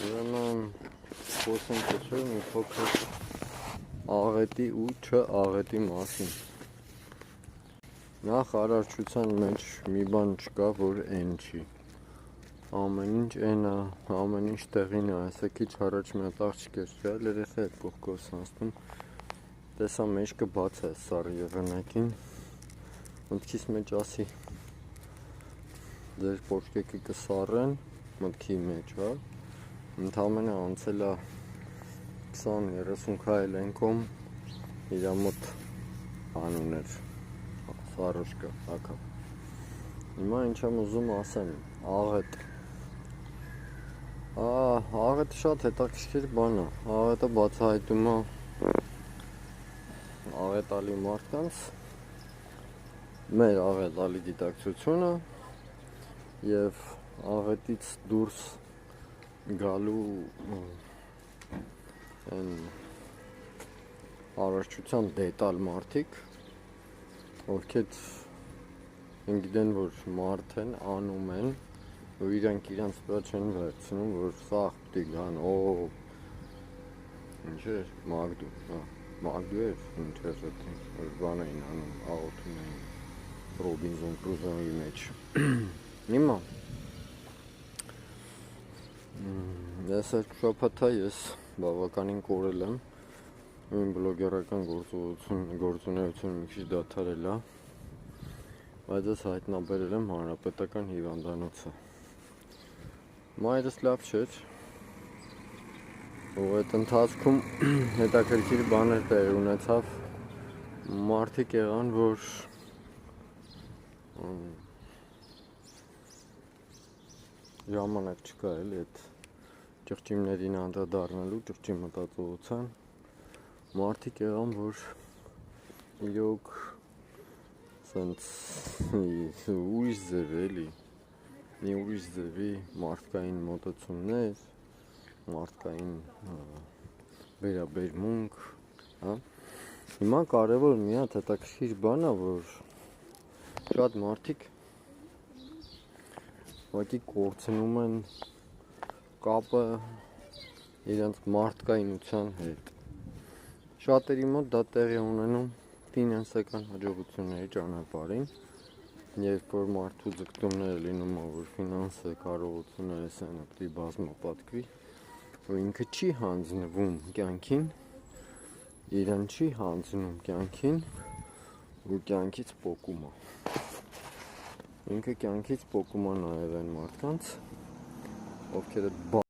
Ուրեմն խոսենք չէ մի փոքր աղետի ու չաղետի մասին։ Նախ արարչության մեջ մի բան չկա, որ այն չի։ Ամեն ինչ այնա, ամեն ինչ տեղին է, այսա քիչ առաջ մի հատ աղջիկ էր ջալ, երեխա էր կողքով սանցնում, տեսա մեջքը բաց է սառի եղանակին, մտքիս մեջ ասի, ձեր պոչկեկը կսառեն, մտքի մեջ, հա, ընդամենը անցել է 20-30 քայլ ենքում, իրա մոտ անուն էր, սառոշկա, հակա։ Հիմա ինչ եմ ուզում ասեմ, աղետ։ Աղետը շատ հետաքրքիր բան է, աղետը բացահայտում է աղետալի մարդկանց, մեր աղետալի գիտակցությունը և աղետից դուրս գալու են արարչության դետալ մարդիկ, ովքեր գիտեն, որ մարդ են, անում են, որ իրանք իրանց վրա չեն վերցնում, որ սաղ պտի գան, ինչ էր, մագդու էր, ինչ էր զետին, որ բան էին անում, աղոթում էին Ռոբինզոն Կրուզոյի մեջ։ Հիմա, ես այդ շաբաթա ես բավականին կորել եմ, իմ բլոգերական գործունեություն մի քիչ դադարել է, բայց ես հայտնաբերել եմ հանրապետական հիվանդանոցը։ Մայրս լավ չէր, ու այդ ընթացքում հետաքրքիր բաներ տեղի ունեցավ, մարդիկ եղան, որ ժամանակ չկա էլի այդ ճղճիմներին անդրադառնալու, ճղճի մտածողության, մարդիկ եղան, որ իրոք սենց ուրիշ ձև էլի, մի ուրիշ ձևի մարդկային մոտեցումներ, մարդկային վերաբերմունք, հա։ Հիմա կարևոր մի հատ հետաքրքիր բան է, որ շատ մարդիկ ուղղակի կորցնում են կապը իրենց մարդկայնության հետ։ Շատերի մոտ դա տեղի ունենում ֆինանսական հաջողությունների ճանապարհին, երբ որ մարդու ձգտումները լինում է, որ ֆինանսը կարողությունները սենը պիտի բազմապատկվի, որ ինքը չի հանձնվում կյանքին, իրան չի հանձնում կյանքին, որ կյանքից պոկում է։ Ինքը կյանքից պոկում է նաև այն մարդկանց, ովքեր